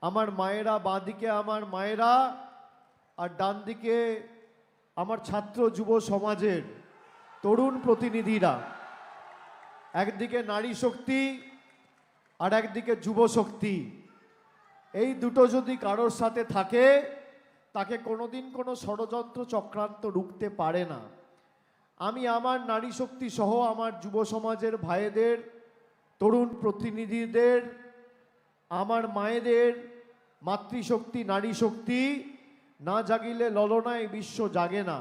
আমার মায়েরা, বাঁদিকে আমার মায়েরা আর ডান দিকে আমার ছাত্র যুব সমাজের তরুণ প্রতিনিধিরা। একদিকে নারী শক্তি আর একদিকে যুব শক্তি। এই দুটো যদি কারোর সাথে থাকে তাকে কোনোদিন কোনো ষড়যন্ত্র চক্রান্ত রুখতে পারে না। আমি আমার নারী শক্তি সহ আমার যুব সমাজের ভাইদের, তরুণ প্রতিনিধিদের, আমার মায়েদের, মাতৃশক্তি, নারী শক্তি না জাগিলে ললনায় বিশ্ব জাগে না।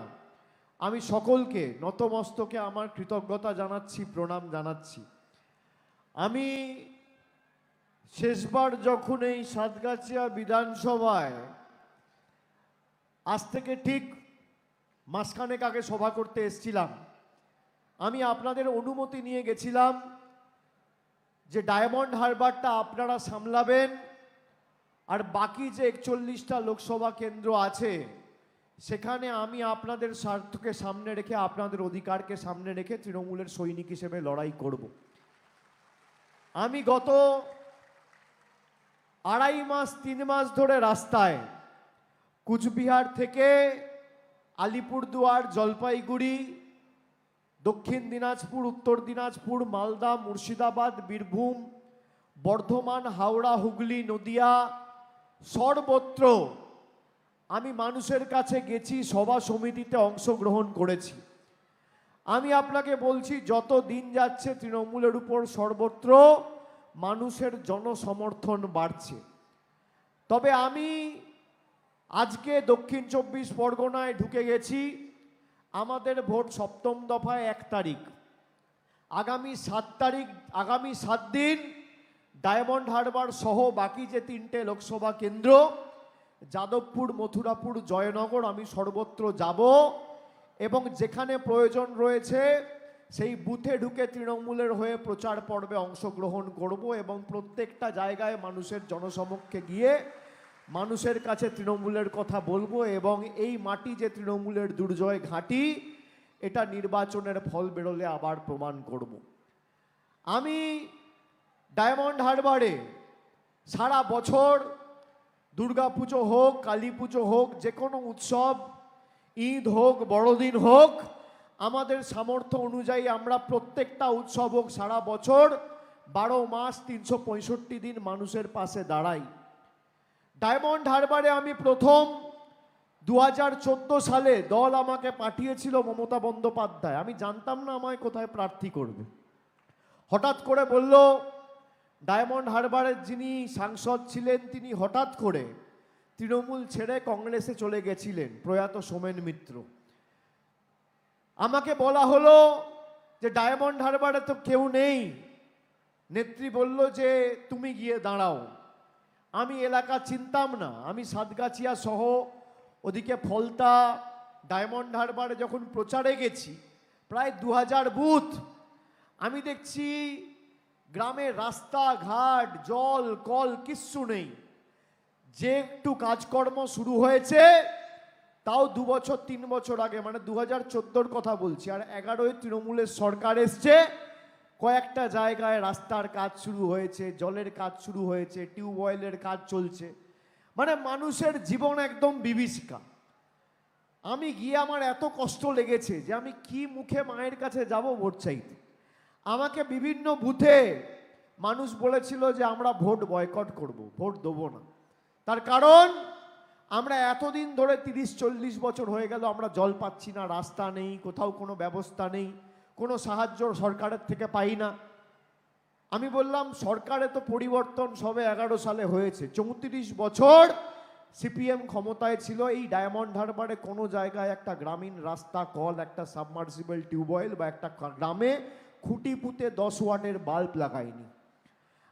আমি সকলকে নতমস্তকে আমার কৃতজ্ঞতা জানাচ্ছি, প্রণাম জানাচ্ছি। আমি শেষবার যখন এই সাতগাছিয়া বিধানসভায় আজ থেকে ঠিক মাসখানেক আগে সভা করতে এসেছিলাম, আমি আপনাদের অনুমতি নিয়ে গেছিলাম যে ডায়মন্ড হারবারটা আপনারা সামলাবেন, আর বাকি যে 41টা লোকসভা কেন্দ্র আছে সেখানে আমি আপনাদের স্বার্থকে সামনে রেখে, আপনাদের অধিকারকে সামনে রেখে তৃণমূলের সৈনিক হিসেবে লড়াই করব। আমি গত 2.5 মাস ধরে রাস্তায়, কুচবিহার থেকে আলিপুরদুয়ার, জলপাইগুড়ি, দক্ষিণ দিনাজপুর, উত্তর দিনাজপুর, মালদা, মুর্শিদাবাদ, বীরভূম, বর্ধমান, হাওড়া, হুগলি, নদিয়া, সর্বত্র আমি মানুষের কাছে গেছি, সভা সমিতিতে অংশগ্রহণ করেছি। আমি আপনাকে বলছি, যত দিন যাচ্ছে তৃণমূলের উপর সর্বত্র মানুষের জনসমর্থন বাড়ছে। তবে আমি আজকে দক্ষিণ 24 পরগনায় ঢুকে গেছি। আমাদের ভোট 7ম দফায় 1 তারিখ। আগামী 7 দিন ডায়মন্ড হারবার সহ বাকি যে 3টে লোকসভা কেন্দ্র, যাদবপুর, মথুরাপুর, জয়নগর, আমি সর্বত্র যাব এবং যেখানে প্রয়োজন রয়েছে সেই বুথে ঢুকে তৃণমূলের হয়ে প্রচার পর্বে অংশগ্রহণ করব এবং প্রত্যেকটা জায়গায় মানুষের জনসমক্ষে গিয়ে মানুষের কাছে তৃণমূলের কথা বলবো এবং এই মাটি যে তৃণমূলের দুর্জয় ঘাঁটি, এটা নির্বাচনের ফল বেরোলে আবার প্রমাণ করব। আমি ডায়মন্ড হারবারে সারা বছর দুর্গাপুজো হোক, কালী পুজো হোক, যে কোনো উৎসব, ঈদ হোক, বড়দিন হোক, আমাদের সামর্থ্য অনুযায়ী আমরা প্রত্যেকটা উৎসব হোক, সারা বছর 12 মাস 365 দিন মানুষের পাশে দাঁড়াই। ডায়মন্ড হারবারে আমি প্রথম 2014 সালে দল আমাকে পাঠিয়েছিল মমতা বন্দ্যোপাধ্যায়। আমি জানতাম না আমায় কোথায় প্রার্থী করবে। হঠাৎ করে বলল, ডায়মন্ড হারবারের যিনি সাংসদ ছিলেন তিনি হঠাৎ করে তৃণমূল ছেড়ে কংগ্রেসে চলে গেছিলেন, প্রয়াত সোমেন মিত্র। আমাকে বলা হলো যে ডায়মন্ড হারবারে তো কেউ নেই। নেত্রী বলল যে তুমি গিয়ে দাঁড়াও। আমি এলাকা চিনতাম না। আমি সাতগাছিয়া সহ ওদিকে ফলতা, ডায়মন্ড হারবারে যখন প্রচারে গেছি, প্রায় 2000 বুথ। আমি দেখছি গ্রামের রাস্তাঘাট, জল, কল কিচ্ছু নেই। যে একটু কাজকর্ম শুরু হয়েছে তাও 2 বছর 3 বছর আগে, মানে 2014-র কথা বলছি। আর 11-য় তৃণমূলের সরকার এসছে, কয়েকটা জায়গায় রাস্তার কাজ শুরু হয়েছে, জলের কাজ শুরু হয়েছে, টিউবওয়েলের কাজ চলছে। মানে মানুষের জীবন একদম বিভীষিকা। আমি গিয়ে আমার এত কষ্ট লেগেছে যে আমি কি মুখে মায়ের কাছে যাব ভোট চাইতে। আমাকে বিভিন্ন বুথে মানুষ বলেছিল যে আমরা ভোট বয়কট করব, ভোট দেবো না। তার কারণ আমরা এতদিন ধরে 30-40 বছর হয়ে গেল আমরা জল পাচ্ছি না, রাস্তা নেই, কোথাও কোনো ব্যবস্থা নেই, কোনো সাহায্য সরকারের থেকে পাই না। আমি বললাম, সরকারে তো পরিবর্তন সবে 11 সালে হয়েছে, 34 বছর সিপিএম ক্ষমতায় ছিল। এই ডায়মন্ড হারবারে কোনো জায়গায় একটা গ্রামীণ রাস্তা, কল, একটা সাবমার্সিবল টিউবওয়েল বা একটা গ্রামে খুঁটি পুঁতে 10 ওয়াটের বাল্ব লাগায়নি।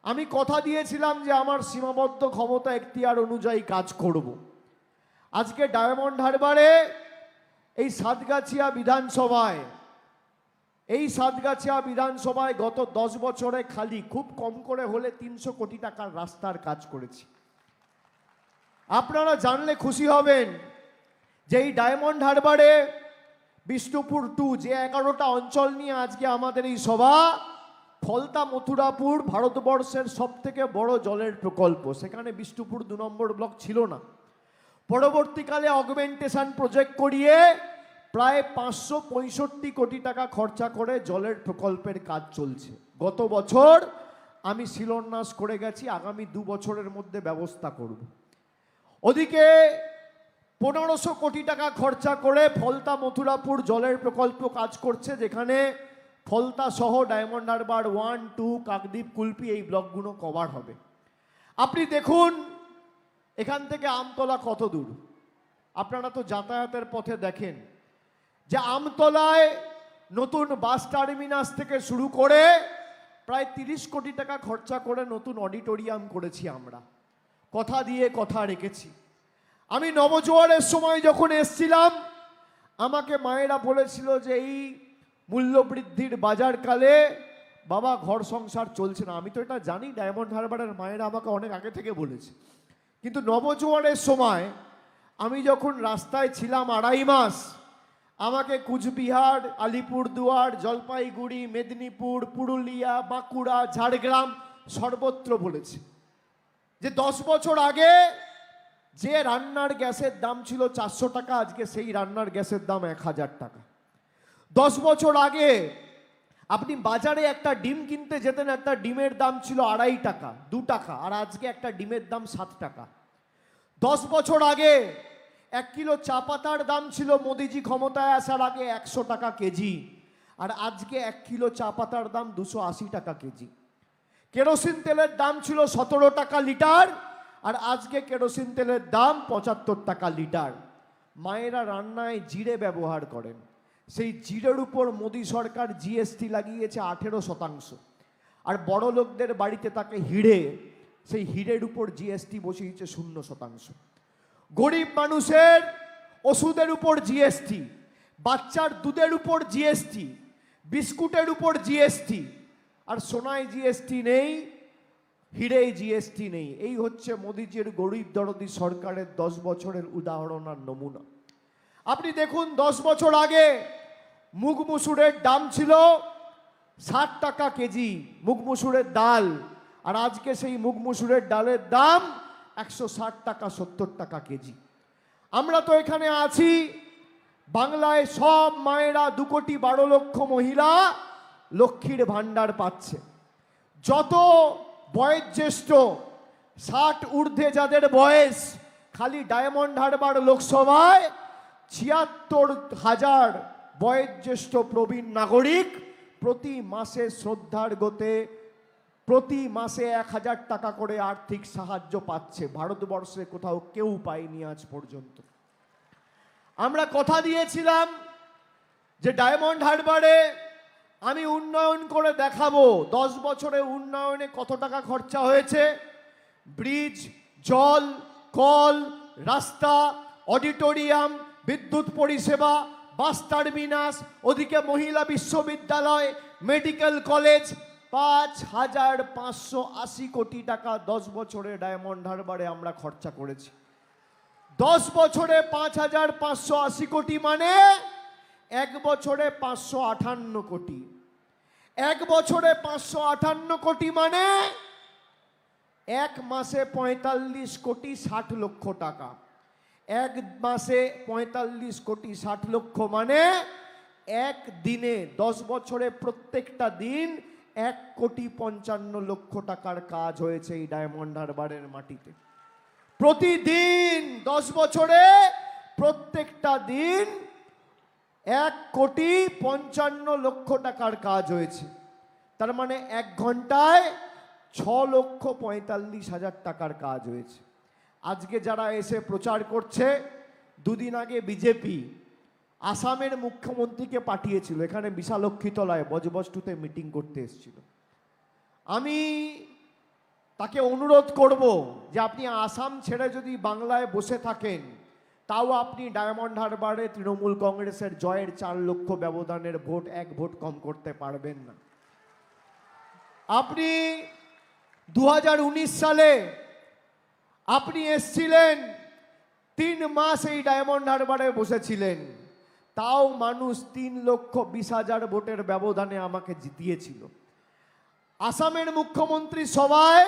আমি কথা দিয়েছিলাম যে আমার সীমাবদ্ধ ক্ষমতা এখতিয়ার অনুযায়ী কাজ করব। আজকে ডায়মন্ড হারবারে এই সাতগাছিয়া বিধানসভায় গত 10 বছরে খালি খুব কম করে হলে 300 কোটি টাকার রাস্তার কাজ করেছি। আপনারা জানলে খুশি হবেন যে এই ডায়মন্ড হারবারে বিষ্ণুপুর 2, যে 11টা অঞ্চল নিয়ে আজকে আমাদের এই সভা, ফলতা মথুরাপুর ভারতবর্ষের সবথেকে বড় জলের প্রকল্প, সেখানে বিষ্ণুপুর 2 নম্বর ব্লক ছিল না। পরবর্তীকালে অগমেন্টেশন প্রজেক্ট করিয়ে প্রায় 565 কোটি টাকা খরচা করে জলের প্রকল্পের কাজ চলছে। গত বছর আমি শিলান্যাস করে গেছি, আগামী 2 বছরের মধ্যে ব্যবস্থা করব। ওদিকে 1500 কোটি টাকা খরচা করে ফলতা মথুরাপুর জলের প্রকল্প কাজ করছে, যেখানে ফলতা সহ ডায়মন্ড হারবার 1, 2, কাকদ্বীপ, কুলপি এই ব্লকগুলো কভার হবে। আপনি দেখুন এখান থেকে আমতলা কত দূর, আপনারা তো যাতায়াতের পথে দেখেন যে আমতলায় নতুন বাস টার্মিনাস থেকে শুরু করে প্রায় 30 কোটি টাকা খরচা করে নতুন অডিটোরিয়াম করেছি আমরা, কথা দিয়ে কথা রেখেছি। আমি নবজোয়ারের সময় যখন এসছিলাম আমাকে মায়েরা বলেছিল যে এই মূল্যবৃদ্ধির বাজারকালে বাবা ঘর সংসার চলছে না। আমি তো এটা জানি, ডায়মন্ড হারবারের মায়েরা আমাকে অনেক আগে থেকে বলেছে, কিন্তু নবজোয়ারের সময় আমি যখন রাস্তায় ছিলাম 2.5 মাস, আমাকে কুচবিহার, আলিপুরদুয়ার, জলপাইগুড়ি, মেদিনীপুর, পুরুলিয়া, বাঁকুড়া, ঝাড়গ্রাম সর্বত্র বলেছে যে 10 বছর আগে যে রান্নার গ্যাসের দাম ছিল 400 টাকা, আজকে সেই রান্নার গ্যাসের দাম 1000 টাকা। 10 বছর আগে আপনি বাজারে একটা ডিম কিনতে যেতেন, একটা ডিমের দাম ছিল 2.5 টাকা, 2 টাকা, আর আজকে একটা ডিমের দাম 7 টাকা। 10 বছর আগে 1 কিলো চা পাতার দাম ছিল মোদিজি ক্ষমতায় আসার আগে 100 টাকা কেজি, আর আজকে 1 কিলো চা পাতার দাম 280 টাকা কেজি। কেরোসিন তেলের দাম ছিল 17 টাকা লিটার, আর আজকে কেরোসিন তেলের দাম 75 টাকা লিটার। মায়েরা রান্নায় জিরে ব্যবহার করেন, সেই জিরের উপর মোদি সরকার জিএসটি লাগিয়েছে 18%, আর বড় লোকদের বাড়িতে তাকে হিড়ে, সেই হিড়ের উপর জিএসটি বসিয়েছে 0%। গরিব মানুষের ওষুধের উপর জিএসটি, বাচ্চার দুধের উপর জিএসটি, বিস্কুটের উপর জিএসটি, আর সোনায় জিএসটি নেই, হিরে জিএসটি নেই। এই হচ্ছে মোদিজির গরিব দরদি সরকারের 10 বছরের উদাহরণ আর নমুনা। আপনি দেখুন 10 বছর আগে মুগ মুসুরের দাম ছিল 60 টাকা কেজি, মুগ মুসুরের ডাল, আর আজকে সেই মুগ মুসুরের ডালের দাম 160 টাকা, 70 টাকা কেজি। আমরা তো এখানে আছি, বাংলায় সব মায়েরা 2,12,00,000 মহিলা লক্ষ্মীর ভান্ডার পাচ্ছে। যত বয়োজ্যেষ্ঠ 60 ঊর্ধ্বে যাদের বয়স, খালি ডায়মন্ড হারবার লোকসভায় 76,000 বয়োজ্যেষ্ঠ প্রবীণ নাগরিক প্রতি মাসে শ্রদ্ধার গতে প্রতি মাসে 1000 টাকা করে আর্থিক সাহায্য পাচ্ছে। ভারতবর্ষে কোথাও কেউ পায়নি আজ পর্যন্ত। আমরা কথা দিয়েছিলাম যে ডায়মন্ড হারবারে আমি উন্নয়ন করে দেখাবো। 10 বছরে উন্নয়নে কত টাকা খরচা হয়েছে, ব্রিজ, জল, কল, রাস্তা, অডিটোরিয়াম, বিদ্যুৎ পরিষেবা, বাস টার্মিনাস, ওদিকে মহিলা বিশ্ববিদ্যালয়, মেডিকেল কলেজ, 5,580 কোটি টাকা 10 বছরে ডায়মন্ড হারবারে আমরা খরচা করেছি। 10 বছরে 5,580 কোটি মানে 1 বছরে 558 কোটি। 1 বছরে 558 কোটি মানে 1 মাসে 45 কোটি 60 লক্ষ টাকা। 1 মাসে 45 কোটি 60 লক্ষ মানে এক দিনে 10 বছরে প্রত্যেকটা দিন 1,55,00,000 টাকার কাজ হয়েছে এই ডায়মন্ড হারবারের মাটিতে। প্রতিদিন 10 বছরে প্রত্যেকটা দিন 1,55,00,000 টাকার কাজ হয়েছে। তার মানে 1 ঘন্টায় 6,45,000 টাকার কাজ হয়েছে। আজকে যারা এসে প্রচার করছে, দুদিন আগে বিজেপি আসামের মুখ্যমন্ত্রীকে পাঠিয়েছিল, এখানে বিশালক্ষীতলায় বজবস্তুতে মিটিং করতে এসেছিল। আমি তাকে অনুরোধ করব যে আপনি আসাম ছেড়ে যদি বাংলায় বসে থাকেন, তাও আপনি ডায়মন্ড হারবারে তৃণমূল কংগ্রেসের জয়ের 4 লক্ষ ব্যবধানের ভোট 1 ভোট কম করতে পারবেন না। আপনি 2019 সালে আপনি এসছিলেন, 3 মাস এই ডায়মন্ড হারবারে বসেছিলেন, তাও মানুষ 3,20,000 ভোটের ব্যবধানে আমাকে জিতিয়েছিল। আসামের মুখ্যমন্ত্রী সভায়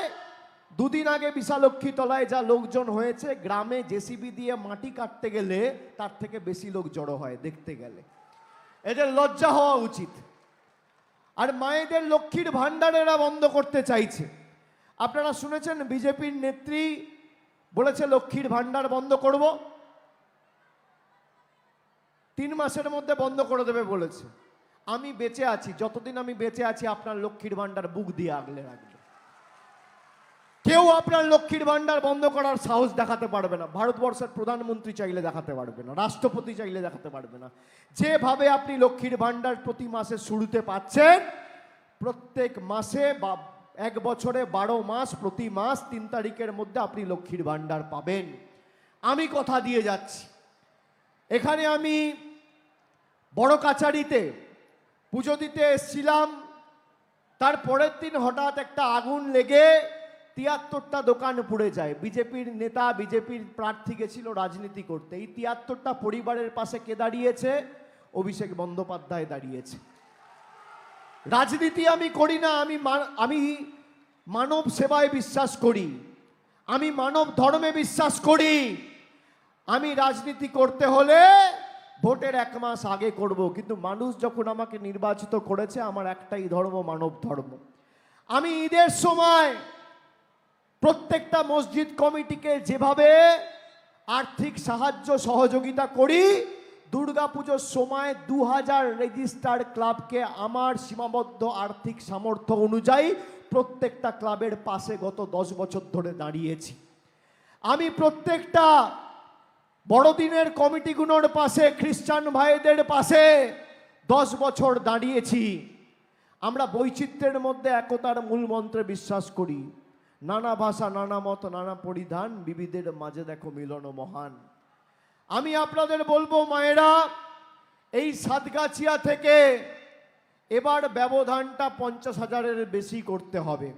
দুদিন আগে বিশালক্ষী তলায় যা লোকজন হয়েছে, গ্রামে জেসিবি দিয়ে মাটি কাটতে গেলে তার থেকে বেশি লোক জড়ো হয় দেখতে গেলে। এদের লজ্জা হওয়া উচিত। আর মায়েদের লক্ষ্মীর ভাণ্ডার এরা বন্ধ করতে চাইছে। আপনারা শুনেছেন বিজেপির নেত্রী বলেছে লক্ষ্মীর ভাণ্ডার বন্ধ করব, 3 মাসের মধ্যে বন্ধ করে দেবে বলেছে। আমি বেঁচে আছি, যতদিন আমি বেঁচে আছি আপনার লক্ষ্মীর ভাণ্ডার বুক দিয়ে আগলে রাখবে। কেউ আপনার লক্ষ্মীর ভাণ্ডার বন্ধ করার সাহস দেখাতে পারবে না। ভারতবর্ষের প্রধানমন্ত্রী চাইলে দেখাতে পারবে না, রাষ্ট্রপতি চাইলে দেখাতে পারবে না। যেভাবে আপনি লক্ষ্মীর ভাণ্ডার প্রতি মাসে শুরুতে পাচ্ছেন, প্রত্যেক মাসে বা 1 বছরে 12 মাস প্রতি মাস 3 তারিখের মধ্যে আপনি লক্ষ্মীর ভাণ্ডার পাবেন। আমি কথা দিয়ে যাচ্ছি। এখানে আমি বড় কাছারিতে পুজো দিতে এসেছিলাম, তার পরের দিন হঠাৎ একটা আগুন লেগে 73টা দোকান পুড়ে যায়। বিজেপির নেতা, বিজেপির প্রার্থী গেছিল রাজনীতি করতে। এই 73টা পরিবারের পাশে কে দাঁড়িয়েছে? অভিষেক বন্দ্যোপাধ্যায় দাঁড়িয়েছে। রাজনীতি আমি করি না, আমি মানব সেবায় বিশ্বাস করি, আমি মানব ধর্মে বিশ্বাস করি। আমি রাজনীতি করতে হলে ভোটের 1 মাস আগে করব, কিন্তু মানুষ যখন আমাকে নির্বাচিত করেছে, আমার একটাই ধর্ম, মানব ধর্ম। আমি ঈদের সময় প্রত্যেকটা মসজিদ কমিটিকে যেভাবে আর্থিক সাহায্য সহযোগিতা করি, দুর্গাপুজোর সময় 2000 রেজিস্টার্ড ক্লাবকে আমার সীমাবদ্ধ আর্থিক সামর্থ্য অনুযায়ী প্রত্যেকটা ক্লাবের পাশে গত 10 বছর ধরে দাঁড়িয়েছি। আমি প্রত্যেকটা বড়দিনের কমিটিগুলোর পাশে, খ্রিস্টান ভাইদের পাশে 10 বছর দাঁড়িয়েছি। আমরা বৈচিত্র্যের মধ্যে একতার মূল মন্ত্রে বিশ্বাস করি। নানা ভাষা, নানা মত, নানা পরিধান, বিবিধের মাঝে দেখো মিলন মহান। আমি আপনাদের বলবো মায়েরা, এই সাতগাছিয়া থেকে এবার ব্যবধানটা 50,000-এর বেশি করতে হবে।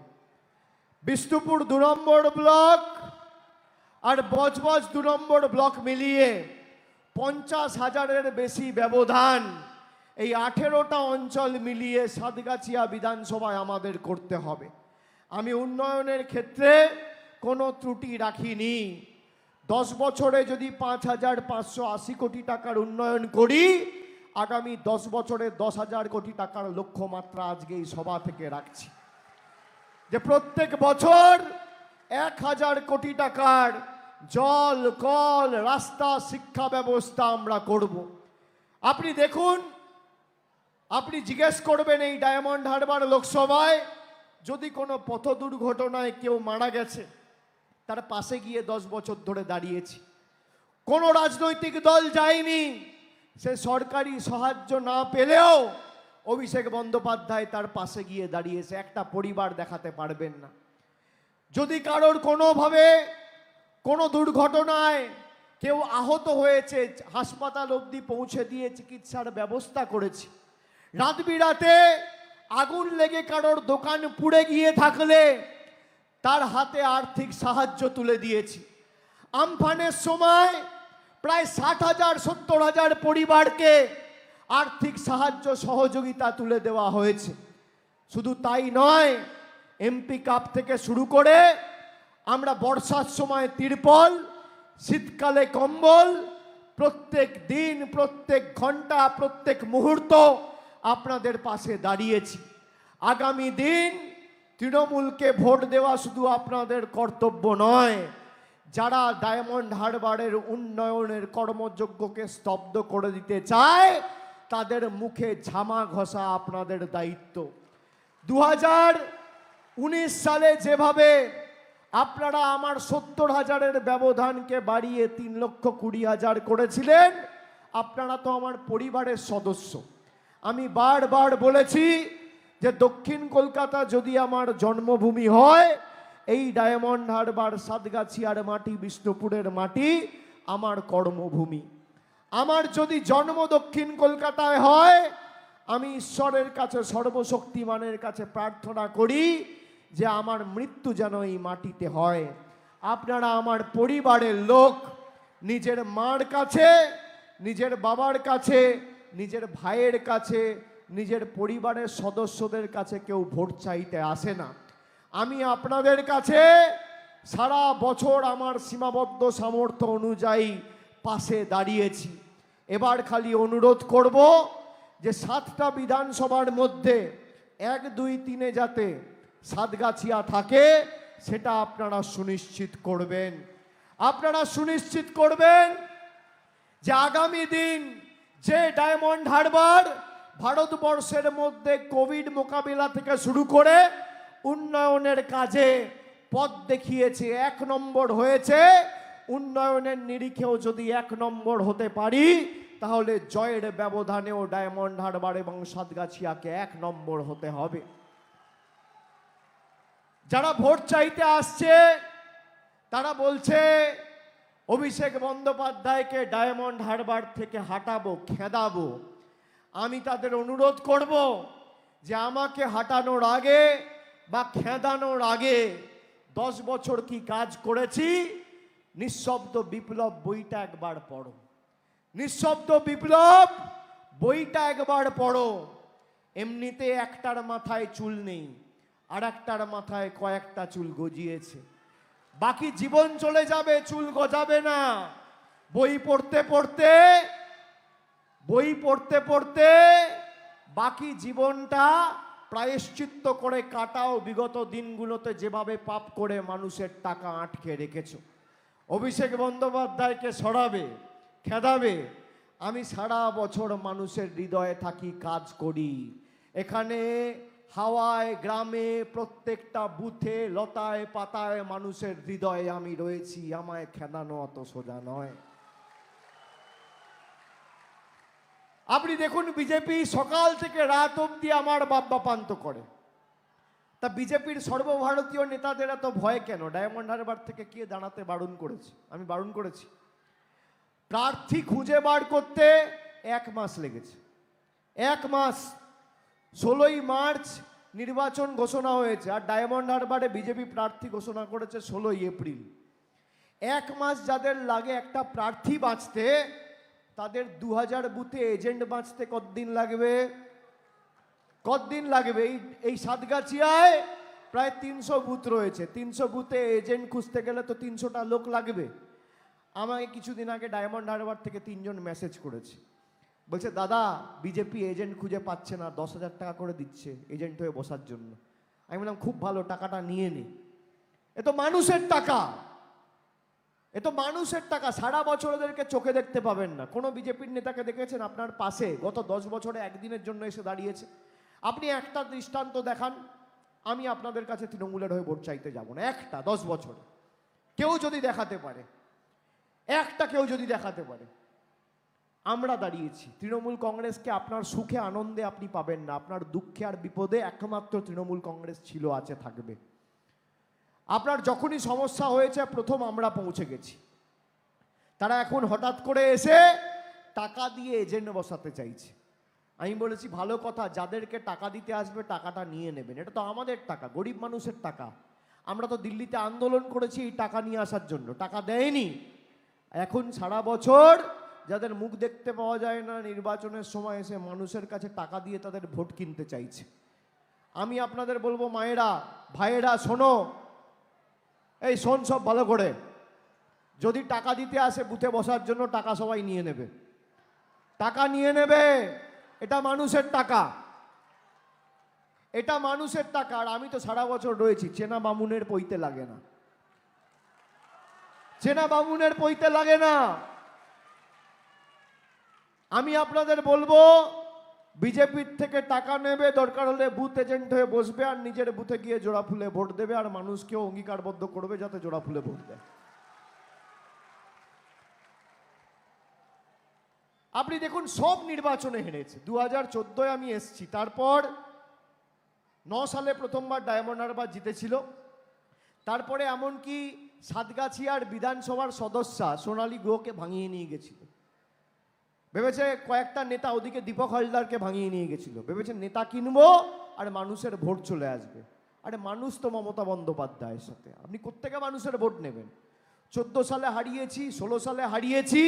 বিষ্ণুপুর 2 নম্বর ব্লক আর বজবজ 2 নম্বর ব্লক মিলিয়ে 50,000-এর বেশি ব্যবধান এই 18টা অঞ্চল মিলিয়ে সাতগাছিয়া বিধানসভায় আমাদের করতে হবে। আমি উন্নয়নের ক্ষেত্রে কোনো ত্রুটি রাখিনি। 10 বছরে যদি 5,580 কোটি টাকার উন্নয়ন করি, আগামী 10 বছরে 10,000 কোটি টাকার লক্ষ্যমাত্রা আজকে এই সভা থেকে রাখছি। যে প্রত্যেক বছর 1,000 কোটি টাকার জল, কল, রাস্তা, শিক্ষা ব্যবস্থা আমরা করব। আপনি দেখুন, আপনি জিজ্ঞেস করবেন এই ডায়মন্ড হারবার লোকসভায় যদি কোনো পথ দুর্ঘটনায় কেউ মারা গেছে, তার পাশে গিয়ে 10 বছর ধরে দাঁড়িয়েছি। কোনো রাজনৈতিক দল যায়নি, সে সরকারি সাহায্য না পেলেও অভিষেক বন্দ্যোপাধ্যায় তার পাশে গিয়ে দাঁড়িয়েছে। একটা পরিবার দেখাতে পারবেন না। যদি কারোর কোনোভাবে কোনো দুর্ঘটনায় কেউ আহত হয়েছে, হাসপাতাল অবধি পৌঁছে দিয়ে চিকিৎসার ব্যবস্থা করেছি। রাত বিরাতে আগুন লেগে কারোর দোকান পুড়ে গিয়ে থাকলে তার হাতে আর্থিক সাহায্য তুলে দিয়েছি। আমফানের সময় প্রায় 60,000-70,000 পরিবারকে আর্থিক সাহায্য সহযোগিতা তুলে দেওয়া হয়েছে। শুধু তাই নয়, এমপি কাপ থেকে শুরু করে আমরা বর্ষার সময় তিরপল, শীতকালে কম্বল, প্রত্যেক দিন, প্রত্যেক ঘন্টা, প্রত্যেক মুহূর্ত আপনাদের পাশে দাঁড়িয়েছি। আগামী দিন তৃণমূলকে ভোট দেওয়া শুধু আপনাদের কর্তব্য নয়, যারা ডায়মন্ড হারবারের উন্নয়নের কর্মযজ্ঞকে স্তব্ধ করে দিতে চায় তাদের মুখে ঝামা ঘষা আপনাদের দায়িত্ব। 2019 সালে যেভাবে আপনারা আমার 70,000-এর ব্যবধানকে বাড়িয়ে 3,20,000 করেছিলেন, আপনারা তো আমার পরিবারের সদস্য। আমি বারবার বলেছি যে দক্ষিণ কলকাতা যদি আমার জন্মভূমি হয়, এই ডায়মন্ড হারবার, সাতগাছিয়ার মাটি, বিষ্ণুপুরের মাটি আমার কর্মভূমি। আমার যদি জন্ম দক্ষিণ কলকাতায় হয়, আমি ঈশ্বরের কাছে, সর্বশক্তিমানের কাছে প্রার্থনা করি যে আমার মৃত্যু যেন এই মাটিতে হয়। আপনারা আমার পরিবারের লোক, নিজের মার কাছে, নিজের বাবার কাছে, নিজের ভাইয়ের কাছে নিজের পরিবারের সদস্যদের কাছে কেউ ভোট চাইতে আসে না। আমি আপনাদের কাছে সারা বছর আমার সীমাবদ্ধ সামর্থ্য অনুযায়ী পাশে দাঁড়িয়েছি। এবার খালি অনুরোধ করব যে 7টা বিধানসভার মধ্যে 1, 2, 3-এ যাতে সাতগাছিয়া থাকে সেটা আপনারা সুনিশ্চিত করবেন। আপনারা সুনিশ্চিত করবেন যে আগামী দিন যে ডায়মন্ড হারবার ভারতবর্ষের মধ্যে কোভিড মোকাবিলা থেকে শুরু করে উন্নয়নের কাজে পথ দেখিয়েছে, 1 নম্বর হয়েছে, উন্নয়নের নিরিখেও যদি 1 নম্বর হতে পারি তাহলে জয়ের ব্যবধানেও ডায়মন্ড হারবার এবং সাতগাছিয়াকে 1 নম্বর হতে হবে। যারা ভোট চাইতে আসছে তারা বলছে অভিষেক বন্দ্যোপাধ্যায়কে ডায়মন্ড হারবার থেকে হাঁটাবো, খেদাবো। আমি তাদের অনুরোধ করব যে আমাকে হাঁটানোর আগে বা খেদানোর আগে 10 বছর কি কাজ করেছি নিঃশব্দ বিপ্লব বইটা একবার পড়ো। নিঃশব্দ বিপ্লব বইটা একবার পড়ো। এমনিতে একটার মাথায় চুল নেই, আর একটার মাথায় কয়েকটা চুল গজিয়েছে। বাকি জীবন চলে যাবে, চুল গজাবে না। বই পড়তে পড়তে বাকি জীবনটা প্রায়শ্চিত্ত করে কাটাও। বিগত দিনগুলোতে যেভাবে পাপ করে মানুষের টাকা আটকে রেখেছো। অভিষেক বন্দ্যোপাধ্যায়কে সরাবে, খেদাবে। আমি সারা বছর মানুষের হৃদয়ে থাকি, কাজ করি। এখানে হাওয়ায়, গ্রামে, প্রত্যেকটা বুথে, লতায় পাতায় মানুষের হৃদয়ে আমি রয়েছি। আমায় খেদানো অত সোজা নয়। আপনি দেখুন বিজেপি সকাল থেকে রাত অবধি আমার বাপ্পাপান্ত করে। তা বিজেপির সর্বভারতীয় নেতাদের এত ভয় কেন? ডায়মন্ড হারবার থেকে কে দাঁড়াতে বারণ করেছে? আমি বারণ করেছি। প্রার্থী খুঁজে বার করতে 1 মাস লেগেছে। 1 মাস। 16ই মার্চ নির্বাচন ঘোষণা হয়েছে, আর ডায়মন্ড হারবারে বিজেপি প্রার্থী ঘোষণা করেছে 16ই এপ্রিল। 1 মাস যাদের লাগে একটা প্রার্থী বাঁচতে, তাদের 2000 বুথে এজেন্ট বাঁচতে কতদিন লাগবে? কতদিন লাগবে? এই সাতগাছিয়ায় প্রায় 300 বুথ রয়েছে। 300 বুথে এজেন্ট খুঁজতে গেলে তো 300টা লোক লাগবে। আমাকে কিছুদিন আগে ডায়মন্ড হারবার থেকে 3 জন মেসেজ করেছে, বলছে দাদা বিজেপি এজেন্ট খুঁজে পাচ্ছে না, 10,000 টাকা করে দিচ্ছে এজেন্ট হয়ে বসার জন্য। আমি বললাম খুব ভালো, টাকাটা নিয়ে নে। এ তো মানুষের টাকা, এ তো মানুষের টাকা। সারা বছর ওদেরকে চোখে দেখতে পাবেন না। কোনো বিজেপির নেতাকে দেখেছেন আপনার পাশে গত 10 বছরে একদিনের জন্য এসে দাঁড়িয়েছে? আপনি একটা দৃষ্টান্ত দেখান। আমি আপনাদের কাছে তৃণমূলের হয়ে ভোট চাইতে যাব না। একটা 10 বছরে কেউ যদি দেখাতে পারে, একটা কেউ যদি দেখাতে পারে। আমরা দাঁড়িয়েছি। তৃণমূল কংগ্রেসকে আপনার সুখে আনন্দে আপনি পাবেন না, আপনার দুঃখে আর বিপদে একমাত্র তৃণমূল কংগ্রেস ছিল, আছে, থাকবে। আপনার যখনই সমস্যা হয়েছে প্রথম আমরা পৌঁছে গেছি। তারা এখন হঠাৎ করে এসে টাকা দিয়ে এজেন্ট বসাতে চাইছে। আমি বলেছি ভালো কথা, যাদেরকে টাকা দিতে আসবে টাকাটা নিয়ে নেবেন। এটা তো আমাদের টাকা, গরিব মানুষের টাকা। আমরা তো দিল্লিতে আন্দোলন করেছি এই টাকা নিয়ে আসার জন্য, টাকা দেয়নি। এখন সারা বছর যাদের মুখ দেখতে পাওয়া যায় না, নির্বাচনের সময় এসে মানুষের কাছে টাকা দিয়ে তাদের ভোট কিনতে চাইছে। আমি আপনাদের বলবো মায়েরা, ভাইয়েরা, শোনো, এই শোন সব ভালো করে, যদি টাকা দিতে আসে বুথে বসার জন্য টাকা সবাই নিয়ে নেবে, টাকা নিয়ে নেবে। এটা মানুষের টাকা, এটা মানুষের টাকা। আর আমি তো সারা বছর রয়েছি, চেনা বামুনের পইতে লাগে না, চেনা বামুনের পইতে লাগে না। আমি আপনাদের বলবো বিজেপির থেকে টাকা নেবে, দরকার হলে বুথ এজেন্ট হয়ে বসবে আর নিজের বুথে গিয়ে জোড়া ফুলে ভোট দেবে, আর মানুষকেও অঙ্গীকারবদ্ধ করবে যাতে জোড়া ফুলে ভোট দেয়। আপনি দেখুন সব নির্বাচনে হেরেছে। 2014 আমি এসছি, তারপর 9 সালে প্রথমবার ডায়মন্ড হারবার জিতেছিল। তারপরে এমনকি সাতগাছিয়ার বিধানসভার সদস্যা সোনালী গুহকে ভাঙিয়ে নিয়ে গেছিল। ভেবেছে কয়েকটা নেতা, ওদিকে দীপক হালদারকে ভাঙিয়ে নিয়ে গেছিল, ভেবেছে নেতা কিনবো আর মানুষের ভোট চলে আসবে। আরে মানুষ তো মমতা বন্দ্যোপাধ্যায়ের সাথে, আপনি কোত্থেকে মানুষের ভোট নেবেন? 14 সালে হারিয়েছি, 16 সালে হারিয়েছি,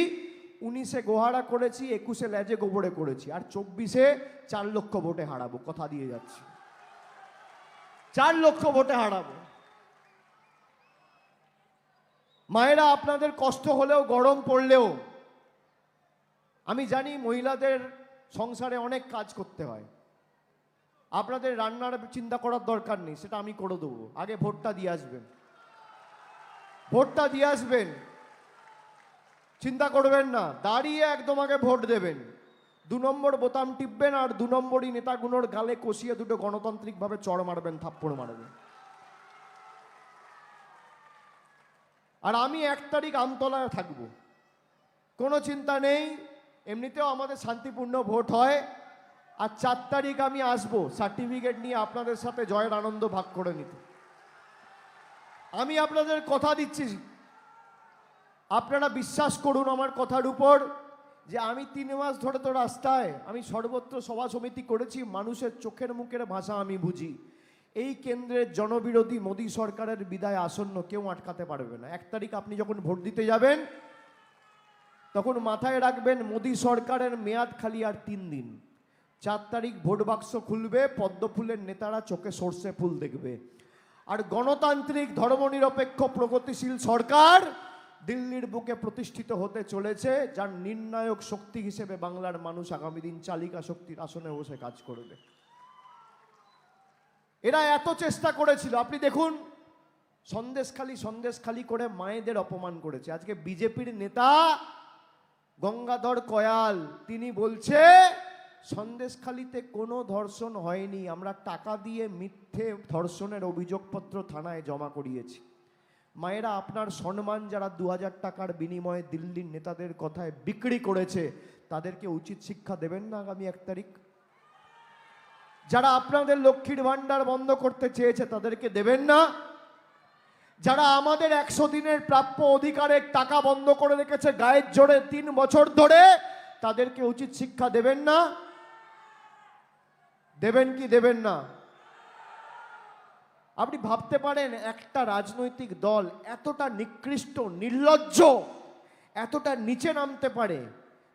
19-এ গোহারা করেছি, 21-এ লেজে গোবরে করেছি, আর 24-এ 4 লক্ষ ভোটে হারাবো, কথা দিয়ে যাচ্ছি। 4 লক্ষ ভোটে হারাবো। মায়েরা, আপনাদের কষ্ট হলেও, গরম পড়লেও, আমি জানি মহিলাদের সংসারে অনেক কাজ করতে হয়, আপনাদের রান্নার চিন্তা করার দরকার নেই, সেটা আমি করে দেবো। আগে ভোটটা দিয়ে আসবেন, ভোটটা দিয়ে আসবেন, চিন্তা করবেন না, দাঁড়িয়ে একদম আগে ভোট দেবেন। 2 নম্বর বোতাম টিপবেন, আর 2 নম্বরই নেতাগুলোর গালে কষিয়ে দুটো গণতান্ত্রিকভাবে চড় মারবেন, থাপ্পড় মারবেন। আর আমি 1 তারিখ আমতলায় থাকবো, কোনো চিন্তা নেই, এমনিতেও আমাদের শান্তিপূর্ণ ভোট হয়। আর 4 তারিখ আমি আসবো সার্টিফিকেট নিয়ে আপনাদের সাথে জয়ের আনন্দ ভাগ করে নিতে। আমি আপনাদের কথা দিচ্ছি, আপনারা বিশ্বাস করুন আমার কথার উপর, যে আমি 3 মাস ধরে তো রাস্তায়, আমি সর্বত্র সভা সমিতি করেছি, মানুষের চোখের মুখের ভাষা আমি বুঝি। এই কেন্দ্রের জনবিরোধী মোদী সরকারের বিদায় আসন্ন, কেউ আটকাতে পারবে না। 1 তারিখ আপনি যখন ভোট দিতে যাবেন, তখন মাথায় রাখবেন মোদী সরকারের মেয়াদ খালি আর 3 দিন। 4 তারিখ ভোট বাক্স খুলবে, পদ্ম ফুলের নেতারা চোখে সর্ষে ফুল দেখবে। আর গণতান্ত্রিক ধর্মনিরপেক্ষ প্রগতিশীল সরকার দিল্লির বুকে প্রতিষ্ঠিত হতে চলেছে, যার নির্ণায়ক শক্তি হিসেবে বাংলার মানুষ আগামী দিন চালিকা শক্তির আসনে বসে কাজ করবে। এরা এত চেষ্টা করেছিল, আপনি দেখুন, সন্দেশখালি করে মায়েদের অপমান করেছে। আজকে বিজেপির নেতা গঙ্গাধর কয়াল তিনি বলছে সন্দেশখালিতে কোনো ধর্ষণ হয়নি, আমরা টাকা দিয়ে মিথ্যে ধর্ষণের অভিযোগপত্র থানায় জমা করিয়েছি। মায়েরা, আপনার সম্মান যারা 2000 টাকার বিনিময়ে দিল্লির নেতাদের কথায় বিক্রি করেছে, তাদেরকে উচিত শিক্ষা দেবেন না আগামী 1 তারিখ? যারা আপনাদের লক্ষ্মীর ভান্ডার বন্ধ করতে চেয়েছে, তাদেরকে দেবেন না? যারা আমাদের 100 দিনের প্রাপ্য অধিকারের টাকা বন্ধ করে রেখেছে গায়ের জোরে 3 বছর ধরে, তাদেরকে উচিত শিক্ষা দেবেন না? দেবেন কি দেবেন না? আপনি ভাবতে পারেন একটা রাজনৈতিক দল এতটা নিকৃষ্ট, নির্লজ্জ, এতটা নিচে নামতে পারে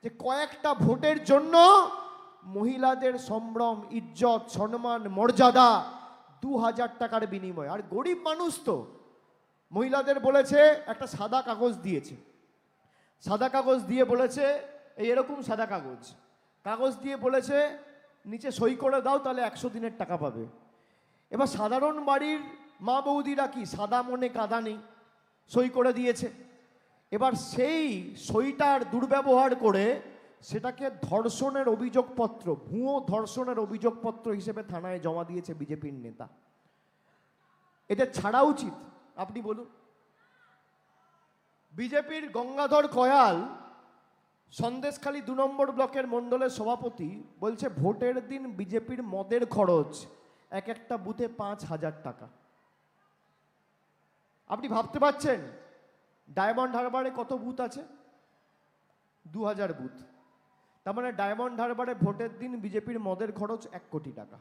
যে কয়েকটা ভোটের জন্য মহিলাদের সম্ভ্রম, ইজ্জত, সম্মান, মর্যাদা 2000 টাকার বিনিময়ে। আর গরিব মানুষ তো, মহিলাদের বলেছে একটা সাদা কাগজ দিয়েছে, সাদা কাগজ দিয়ে বলেছে এরকম সাদা কাগজ দিয়ে বলেছে নিচে সই করে দাও, তাহলে 100 দিনের টাকা পাবে। এবার সাধারণ বাড়ির মা বৌদিরা কি সাদা মনে কাদা নেই, সই করে দিয়েছে। এবার সেই সইটার দুর্ব্যবহার করে সেটাকে ধর্ষণের অভিযোগপত্র, ভুয়ো ধর্ষণের অভিযোগপত্র হিসেবে থানায় জমা দিয়েছে বিজেপির নেতা। এদের ছাড়া উচিত, আপনি বলুন। বিজেপির গঙ্গাধর কয়াল, সন্দেশখালী 2 নম্বর ব্লকের মণ্ডলের সভাপতি, বলছে ভোটের দিন বিজেপির মদের খরচ এক একটা বুথে 5000 টাকা। আপনি ভাবতে পারছেন ডায়মন্ড হারবারে কত বুথ আছে? 2000 বুথ। তার মানে ডায়মন্ড হারবারে ভোটের দিন বিজেপির মদের খরচ 1 কোটি টাকা।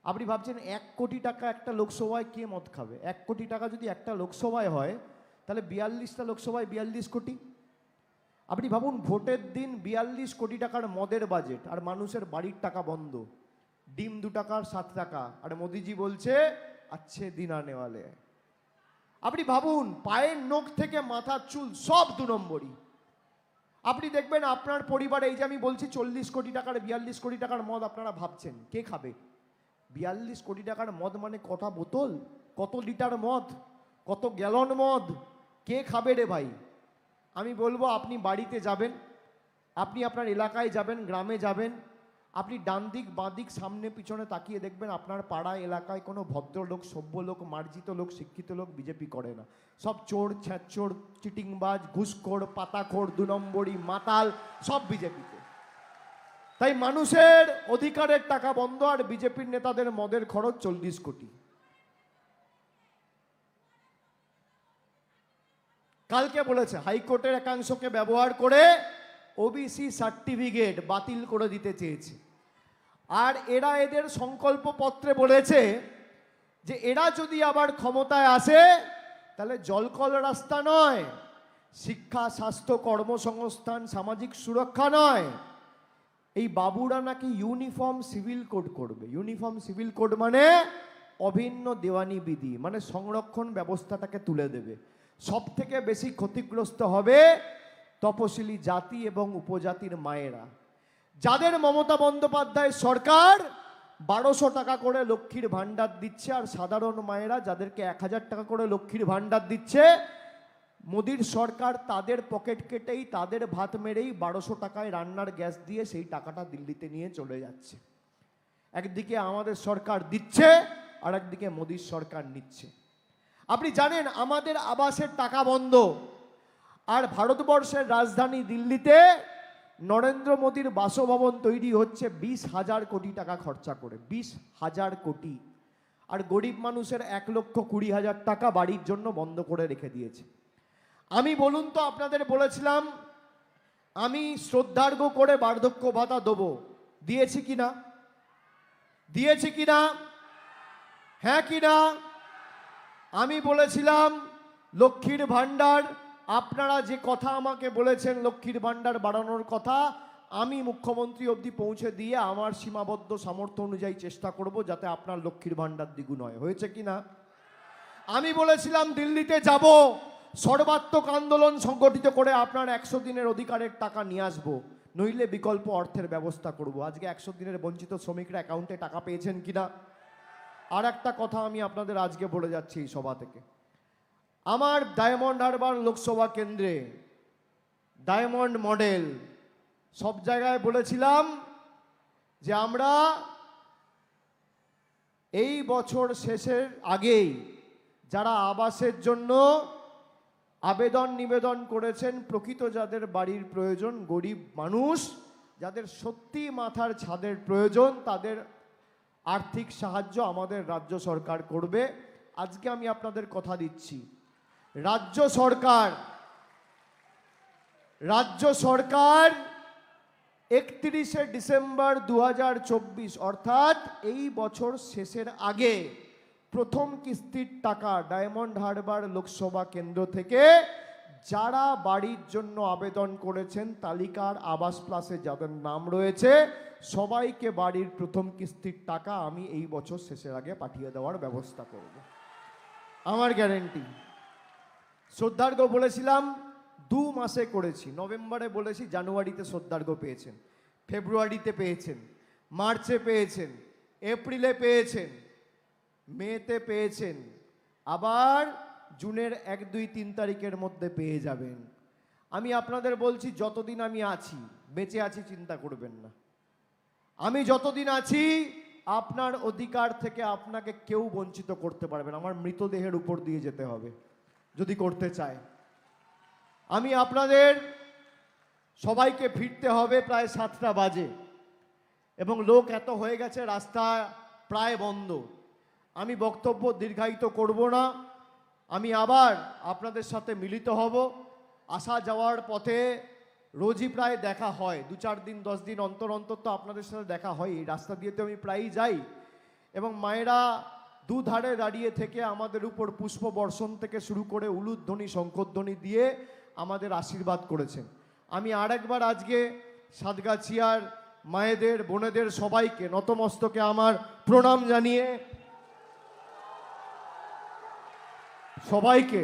আপনি ভাবছেন 1 কোটি টাকা একটা লোকসভায় কে মদ খাবে? 1 কোটি টাকা যদি একটা লোকসভায় হয়, তাহলে 42টা লোকসভায় 42 কোটি। আপনি ভাবুন, ভোটের দিন 42 কোটি টাকার মদের বাজেট, আর মানুষের বাড়ির টাকা বন্ধ, ডিম 2 টাকার 7 টাকা, আর মোদিজি বলছে আচ্ছে দিন আনে ওয়ালে। আপনি ভাবুন, পায়ের নখ থেকে মাথার চুল সব 2 নম্বরই। আপনি দেখবেন আপনার পরিবারে, এই যে আমি বলছি 40 কোটি টাকার 42 কোটি টাকার মদ, আপনারা ভাবছেন কে খাবে? 42 কোটি টাকার মদ মানে কটা বোতল, কত লিটার মদ, কত গ্যালন মদ, কে খাবে রে ভাই? আমি বলবো আপনি বাড়িতে যাবেন, আপনি আপনার এলাকায় যাবেন, গ্রামে যাবেন, আপনি ডান দিক বাঁ দিক সামনে পিছনে তাকিয়ে দেখবেন আপনার পাড়া এলাকায় কোনো ভদ্রলোক, সভ্য লোক, মার্জিত লোক, শিক্ষিত লোক বিজেপি করে না। সব চোর, ছ্যাঁচোর, চিটিংবাজ, ঘুষখোর, পাতাখোর, 2 নম্বরই, মাতাল, সব বিজেপিতে। তাই মানুষের অধিকারের টাকা বন্ধ, আর বিজেপির নেতাদের মদের খরচ 40 কোটি। কালকে বলেছে হাইকোর্টের একাংশকে ব্যবহার করে ওবিসি সার্টিফিকেট বাতিল করে দিতে চেয়েছে। আর এরা এদের সংকল্প পত্রে বলেছে যে এরা যদি আবার ক্ষমতায় আসে, তাহলে জলকল রাস্তা নয়, শিক্ষা, স্বাস্থ্য, কর্মসংস্থান, সামাজিক সুরক্ষা নয়। এই বাবুরা নাকি ইউনিফর্ম সিভিল কোড করবে। ইউনিফর্ম সিভিল কোড মানে অভিন্ন দেওয়ানি বিধি, মানে সংরক্ষণ ব্যবস্থাটাকে তুলে দেবে। সব থেকে বেশি ক্ষতিগ্রস্ত হবে তপশিলি জাতি এবং উপজাতির মায়েরা, যাদের মমতা বন্দ্যোপাধ্যায় সরকার 1200 টাকা করে লক্ষ্মীর ভাণ্ডার দিচ্ছে, আর সাধারণ মায়েরা যাদেরকে 1000 টাকা করে লক্ষ্মীর ভাণ্ডার দিচ্ছে, মোদির সরকার তাদের পকেট কেটেই, তাদের ভাত মেরেই 1200 টাকায় রান্নার গ্যাস দিয়ে সেই টাকাটা দিল্লিতে নিয়ে চলে যাচ্ছে। একদিকে আমাদের সরকার দিচ্ছে, আর একদিকে মোদির সরকার নিচ্ছে। আপনি জানেন আমাদের আবাসের টাকা বন্ধ, আর ভারতবর্ষের রাজধানী দিল্লিতে নরেন্দ্র মোদীর বাসভবন তৈরি হচ্ছে 20,000 কোটি টাকা খরচা করে, 20,000 কোটি। আর গরিব মানুষের 1,20,000 টাকা বাড়ির জন্য বন্ধ করে রেখে দিয়েছে। আমি বলুন তো, আপনাদের বলেছিলাম আমি শ্রদ্ধার্ঘ্য করে বার্ধক্য ভাতা দেবো, দিয়েছি কিনা? দিয়েছি কিনা? হ্যাঁ কিনা? আমি বলেছিলাম লক্ষ্মীর ভাণ্ডার, আপনারা যে কথা আমাকে বলেছেন লক্ষ্মীর ভাণ্ডার বাড়ানোর কথা, আমি মুখ্যমন্ত্রী অবধি পৌঁছে দিয়ে আমার সীমাবদ্ধ সামর্থ্য অনুযায়ী চেষ্টা করব যাতে আপনার লক্ষ্মীর ভাণ্ডার দ্বিগুণ হয়। হয়েছে কিনা? আমি বলেছিলাম দিল্লিতে যাব, সর্বাত্মক আন্দোলন সংগঠিত করে আপনার 100 দিনের অধিকারের টাকা নিয়ে আসবো, নইলে বিকল্প অর্থের ব্যবস্থা করব। আজকে 100 দিনের বঞ্চিত শ্রমিকরা অ্যাকাউন্টে টাকা পেয়েছেন কিনা? আর একটা কথা আমি আপনাদের আজকে বলে যাচ্ছি এই সভা থেকে, আমার ডায়মন্ড হারবার লোকসভা কেন্দ্রে ডায়মন্ড মডেল সব জায়গায় বলেছিলাম যে আমরা এই বছর শেষের আগেই যারা আবাসের জন্য আবেদন নিবেদন করেছেন, প্রকৃত যাদের বাড়ির প্রয়োজন, গরিব মানুষ যাদের সত্যি মাথার ছাদের প্রয়োজন, তাদের আর্থিক সাহায্য আমাদের রাজ্য সরকার করবে। আজকে আমি আপনাদের কথা দিচ্ছি, রাজ্য সরকার 31শে ডিসেম্বর 2024 অর্থাৎ এই বছর শেষের আগে প্রথম কিস্তির টাকা ডায়মন্ড হারবার লোকসভা কেন্দ্র থেকে যারা বাড়ির জন্য আবেদন করেছেন, তালিকার আবাস প্লাসে যাদের নাম রয়েছে, সবাইকে বাড়ির প্রথম কিস্তির টাকা আমি এই বছর শেষের আগে পাঠিয়ে দেওয়ার ব্যবস্থা করব, আমার গ্যারেন্টি। শ্রদ্ধার্ঘ্য বলেছিলাম 2 মাসে করেছি, নভেম্বরে বলেছি, জানুয়ারিতে শ্রদ্ধার্ঘ্য পেয়েছেন, ফেব্রুয়ারিতে পেয়েছেন, মার্চে পেয়েছেন, এপ্রিলে পেয়েছেন, মেতে পেয়েছেন, আবার জুনের 1, 2, 3 তারিখের মধ্যে পেয়ে যাবেন। আমি আপনাদের বলছি, যতদিন আমি আছি, বেঁচে আছি, চিন্তা করবেন না। আমি যতদিন আছি আপনার অধিকার থেকে আপনাকে কেউ বঞ্চিত করতে পারবে না। আমার মৃতদেহের উপর দিয়ে যেতে হবে যদি করতে চায়। আমি আপনাদের সবাইকে ফিরতে হবে প্রায় 7টা বাজে, এবং লোক এত হয়ে গেছে, রাস্তা প্রায় বন্ধ। আমি বক্তব্য দীর্ঘায়িত করব না, আমি আবার আপনাদের সাথে মিলিত হব। আসা যাওয়ার পথে রোজই প্রায় দেখা হয়, 2-4 দিন 10 দিন অন্তর অন্তর তো আপনাদের সাথে দেখা হয়। এই রাস্তা দিয়ে তো আমি প্রায়ই যাই, এবং মায়েরা দুধারে দাঁড়িয়ে থেকে আমাদের উপর পুষ্প বর্ষণ থেকে শুরু করে উলুধ্বনি, শঙ্খধ্বনি দিয়ে আমাদের আশীর্বাদ করেছেন। আমি আরেকবার আজকে সাতগাছিয়ার মায়েদের, বোনেদের সবাইকে নতমস্তকে আমার প্রণাম জানিয়ে, সবাইকে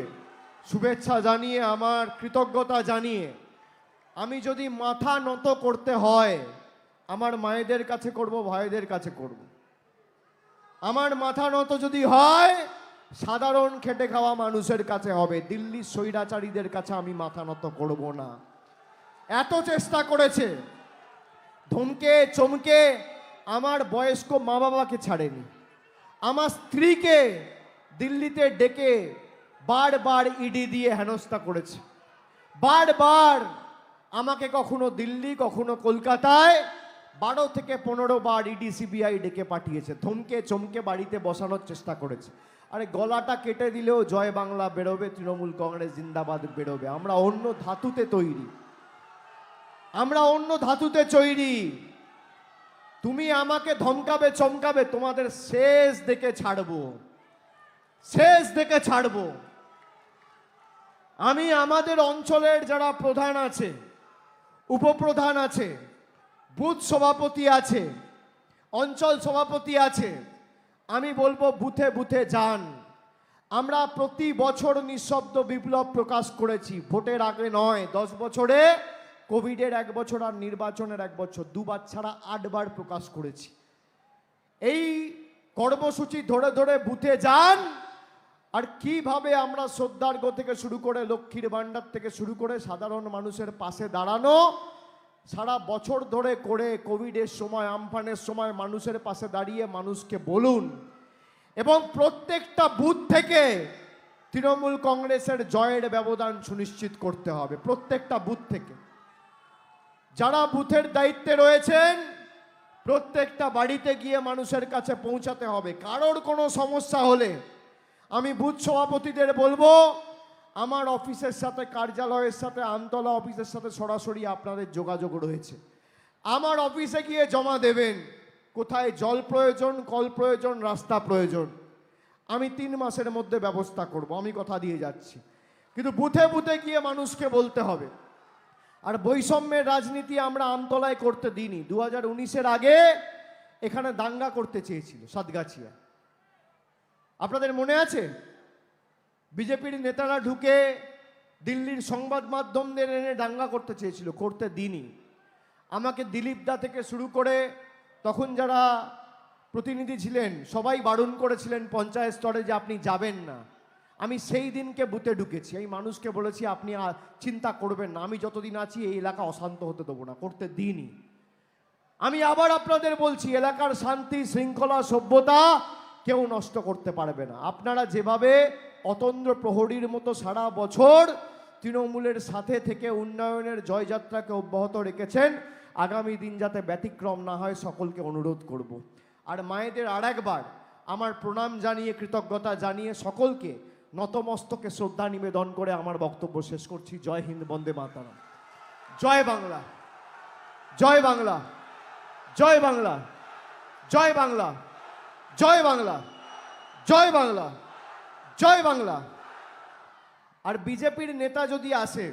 শুভেচ্ছা জানিয়ে, আমার কৃতজ্ঞতা জানিয়ে, আমি যদি মাথা নত করতে হয় আমার মায়েদের কাছে করব, ভাইদের কাছে করব। আমার মাথা নত যদি হয় সাধারণ খেটে খাওয়া মানুষের কাছে হবে, দিল্লির স্বৈরাচারীদের কাছে আমি মাথা নত করব না। এত চেষ্টা করেছে, ধমকে চমকে আমার বয়স্ক মা বাবাকে ছাড়েনি, আমার স্ত্রীকে দিল্লিতে ডেকে বারবার ইডি দিয়ে হেনস্থা করেছে, বারবার আমাকে কখনো দিল্লি কখনো কলকাতায় 12 থেকে 15 বার ইডি সিবিআই ডেকে পাঠিয়েছে, ধমকে চমকে বাড়িতে বসানোর চেষ্টা করেছে। আরে গলাটা কেটে দিলেও জয় বাংলা বেরোবে, তৃণমূল কংগ্রেস জিন্দাবাদ বেরোবে। আমরা অন্য ধাতুতে তৈরি, আমরা অন্য ধাতুতে তৈরি। তুমি আমাকে ধমকাবে চমকাবে, তোমাদের শেষ দেখে ছাড়বো, শেষ দেখে ছাড়বো। আমি আমাদের অঞ্চলের যারা প্রধান আছে, উপপ্রধান আছে, বুথ সভাপতি আছে, অঞ্চল সভাপতি আছে, আমি বলবো বুথে বুথে যান। আমরা প্রতি বছর নিঃশব্দ বিপ্লব প্রকাশ করেছি, ভোটের আগে নয়, 10 বছরে, কোভিডের 1 বছর আর নির্বাচনের 1 বছর, 2 বার ছাড়া 8 বার প্রকাশ করেছি। এই কর্মসূচি ধরে ধরে বুথে যান। আর কিভাবে আমরা শ্রদ্ধার্ঘ থেকে শুরু করে লক্ষ্মীর ভাণ্ডার থেকে শুরু করে সাধারণ মানুষের পাশে দাঁড়ানো সারা বছর ধরে করে, কোভিডের সময়, আমফানের সময় মানুষের পাশে দাঁড়িয়ে মানুষকে বলুন। এবং প্রত্যেকটা বুথ থেকে তৃণমূল কংগ্রেসের জয়ের ব্যবধান সুনিশ্চিত করতে হবে, প্রত্যেকটা বুথ থেকে। যারা বুথের দায়িত্বে রয়েছেন প্রত্যেকটা বাড়িতে গিয়ে মানুষের কাছে পৌঁছাতে হবে। কারোর কোনো সমস্যা হলে আমি বুথ সভাপতিদের বলবো, আমার অফিসের সাথে, কার্যালয়ের সাথে, আমতলা অফিসের সাথে সরাসরি আপনাদের যোগাযোগ রয়েছে। আমার অফিসে গিয়ে জমা দেবেন কোথায় জল প্রয়োজন, কল প্রয়োজন, রাস্তা প্রয়োজন। আমি 3 মাসের মধ্যে ব্যবস্থা করব, আমি কথা দিয়ে যাচ্ছি। কিন্তু বুথে বুথে গিয়ে মানুষকে বলতে হবে। আর বৈষম্যের রাজনীতি আমরা আমতলায় করতে দিইনি। 2019-এর আগে এখানে দাঙ্গা করতে চেয়েছিল সাতগাছিয়া, আপনাদের মনে আছে? বিজেপির নেতারা ঢুকে দিল্লির সংবাদ মাধ্যমদের এনে দাঙ্গা করতে চেয়েছিল, করতে দিইনি। আমাকে দিলীপ দা থেকে শুরু করে তখন যারা প্রতিনিধি ছিলেন সবাই বারণ করেছিলেন পঞ্চায়েত স্তরে যে আপনি যাবেন না। আমি সেই দিনকে বুথে ঢুকেছি, এই মানুষকে বলেছি আপনি চিন্তা করবেন না, আমি যতদিন আছি এই এলাকা অশান্ত হতে দেবো না, করতে দিইনি। আমি আবার আপনাদের বলছি, এলাকার শান্তি শৃঙ্খলা সভ্যতা কেউ নষ্ট করতে পারবে না। আপনারা যেভাবে অতন্দ্র প্রহরীর মতো সারা বছর তৃণমূলের সাথে থেকে উন্নয়নের জয়যাত্রাকে অব্যাহত রেখেছেন, আগামী দিন যাতে ব্যতিক্রম না হয় সকলকে অনুরোধ করব। আর মায়েদের আরেকবার আমার প্রণাম জানিয়ে, কৃতজ্ঞতা জানিয়ে, সকলকে নতমস্তকে শ্রদ্ধা নিবেদন করে আমার বক্তব্য শেষ করছি। জয় হিন্দ, বন্দে মাতরম, জয় বাংলা, জয় বাংলা, জয় বাংলা, জয় বাংলা, জয় বাংলা, জয় বাংলা, জয় বাংলা। আর বিজেপির নেতা যদি আসে,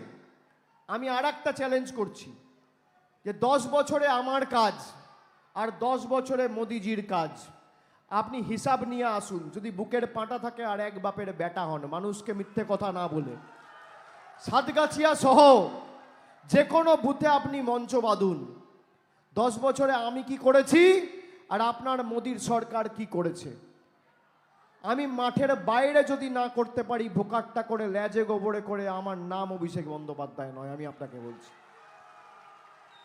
আমি আর একটা চ্যালেঞ্জ করছি যে 10 বছরে আমার কাজ আর 10 বছরে মোদিজির কাজ, আপনি হিসাব নিয়ে আসুন। যদি বুকের পাঁটা থাকে আর এক বাপের বেটা হন, মানুষকে মিথ্যে কথা না বলে, সাতগাছিয়া সহ যে কোনো বুথে আপনি মঞ্চ বাঁধুন। 10 বছরে আমি কি করেছি আর আপনার মোদির সরকার কি করেছে। আমি মাঠের বাইরে যদি না করতে পারি, ভোকাট্টা করে, লেজে গোবরে করে, আমার নাম অভিষেক বন্দ্যোপাধ্যায় নয়, আমি আপনাকে বলছি।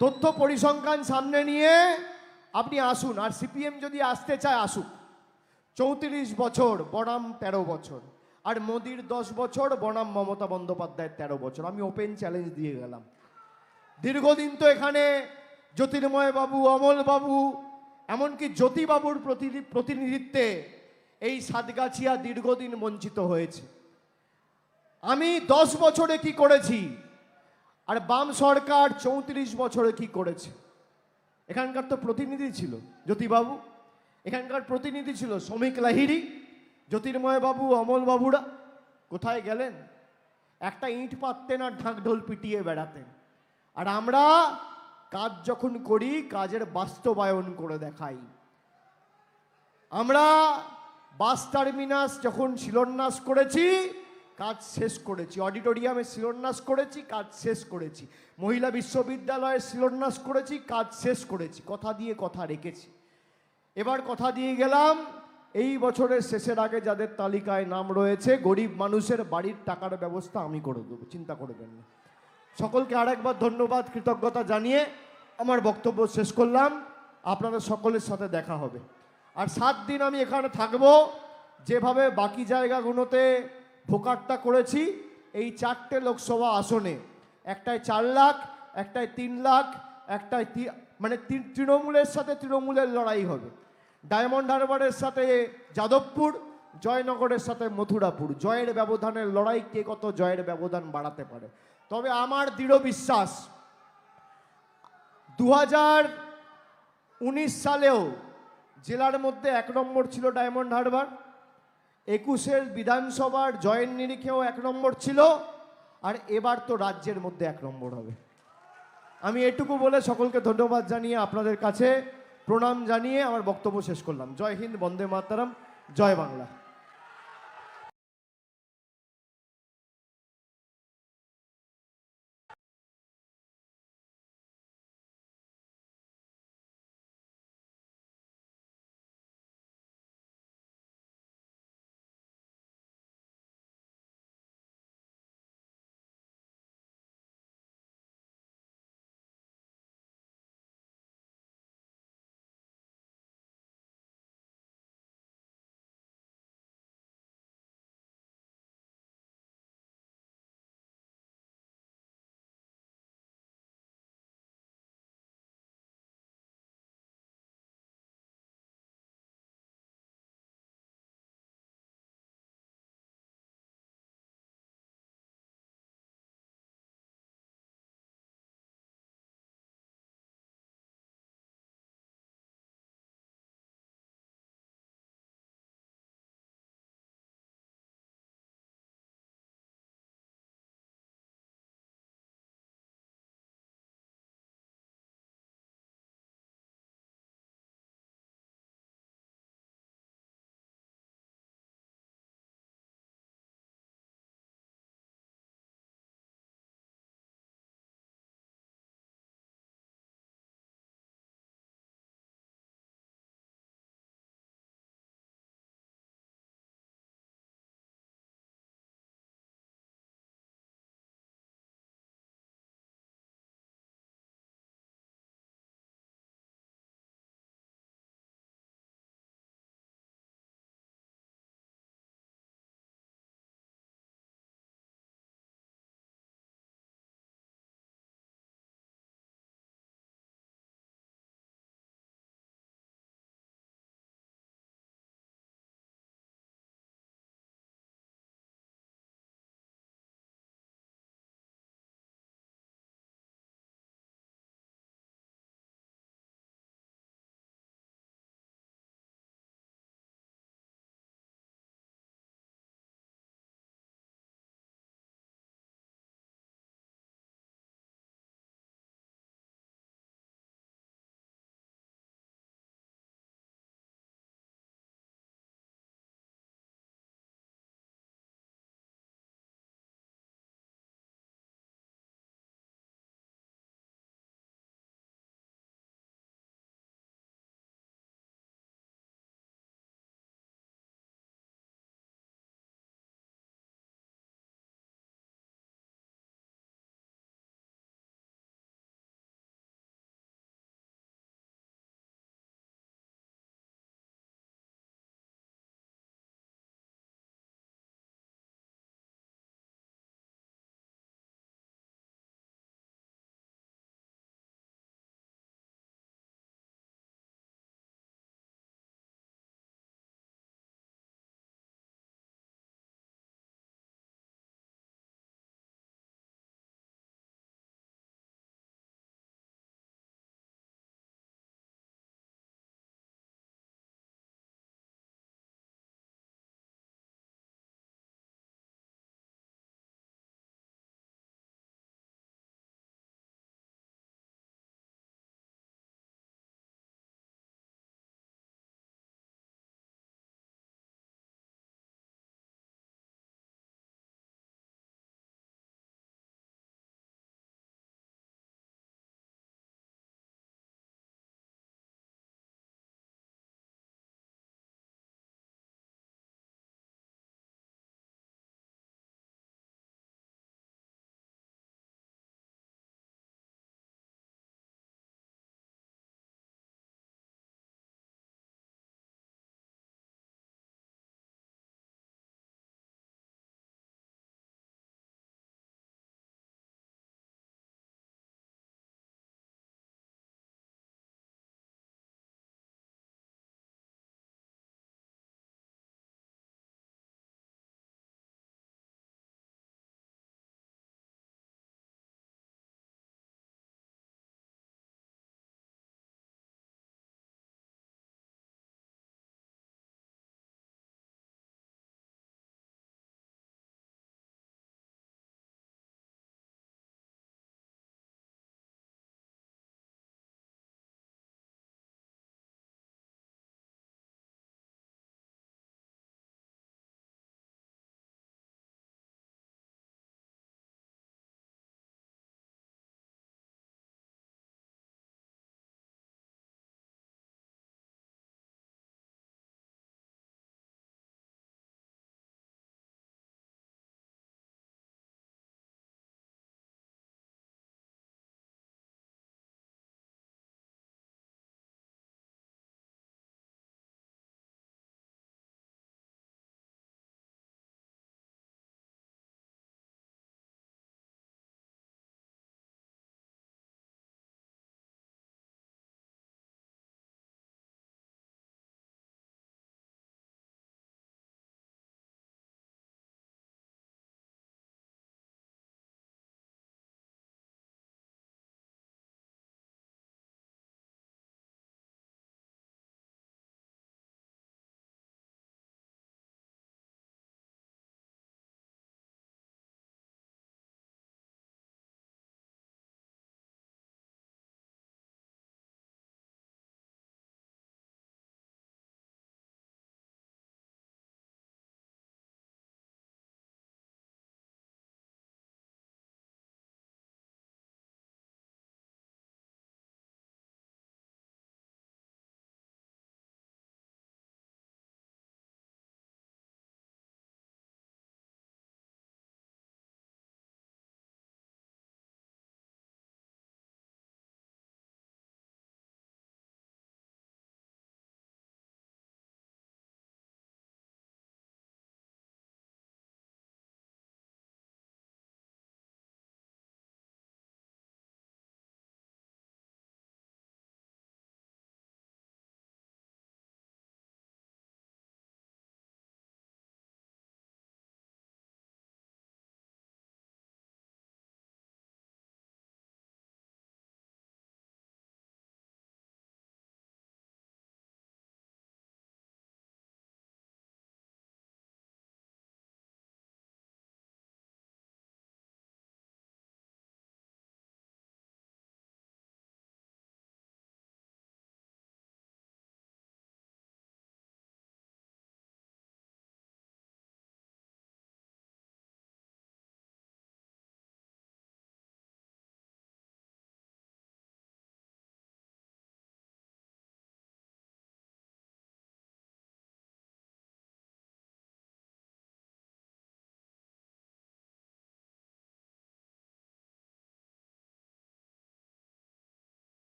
তথ্য পরিসংখ্যান সামনে নিয়ে আপনি আসুন। আর সিপিএম যদি আসতে চায় আসুক। 34 বছর বনাম 13 বছর, আর মোদির 10 বছর বনাম মমতা বন্দ্যোপাধ্যায়ের 13 বছর। আমি ওপেন চ্যালেঞ্জ দিয়ে গেলাম। দীর্ঘদিন তো এখানে জ্যোতির্ময় বাবু, অমল বাবু, এমনকি জ্যোতিবাবুর প্রতিনিধিত্বে এই সাতগাছিয়া দীর্ঘদিন বঞ্চিত হয়েছে। আমি 10 বছরে কি করেছি আর বাম সরকার 34 বছরে কি করেছে। এখানকার তো প্রতিনিধি ছিল জ্যোতিবাবু, এখানকার প্রতিনিধি ছিল শ্রমিক লাহিড়ী, জ্যোতির্ময় বাবু, অমল বাবুরা কোথায় গেলেন? একটা ইঁট পাততেন আর ঢাকঢোল পিটিয়ে বেড়াতেন। আর আমরা কাজ যখন করি, কাজের বাস্তবায়ন করে দেখাই। আমরা বাস টার্মিনাস যখন শিলান্যাস করেছি, কাজ শেষ করেছি। অডিটোরিয়ামে শিলান্যাস করেছি, কাজ শেষ করেছি। মহিলা বিশ্ববিদ্যালয়ে শিলান্যাস করেছি, কাজ শেষ করেছি। কথা দিয়ে কথা রেখেছি। এবার কথা দিয়ে গেলাম, এই বছরের শেষের আগে যাদের তালিকায় নাম রয়েছে, গরিব মানুষের বাড়ির টাকার ব্যবস্থা আমি করে দেবো, চিন্তা করবেন না। সকলকে আরেকবার ধন্যবাদ, কৃতজ্ঞতা জানিয়ে আমার বক্তব্য শেষ করলাম। আপনাদের সকলের সাথে দেখা হবে। আর 7 দিন আমি এখানে থাকবো। যেভাবে বাকি জায়গাগুলোতে ভোকাট্টা করেছি, এই 4টে লোকসভা আসনে, একটায় 4 লাখ, একটায় 3 লাখ, একটায় মানে তৃণমূলের সাথে তৃণমূলের লড়াই হবে। ডায়মন্ড হারবারের সাথে যাদবপুর, জয়নগরের সাথে মথুরাপুর। জয়ের ব্যবধানের লড়াই, কে কত জয়ের ব্যবধান বাড়াতে পারে। তবে আমার দৃঢ় বিশ্বাস, 2019 সালেও জেলার মধ্যে 1 নম্বর ছিল ডায়মন্ড হারবার। 21-এর বিধানসভার জয়ের নিরিখেও 1 নম্বর ছিল। আর এবার তো রাজ্যের মধ্যে 1 নম্বর হবে। আমি এটুকু বলে সকলকে ধন্যবাদ জানিয়ে আপনাদের কাছে প্রণাম জানিয়ে আমার বক্তব্য শেষ করলাম। জয় হিন্দ, বন্দে মাতরম, জয় বাংলা।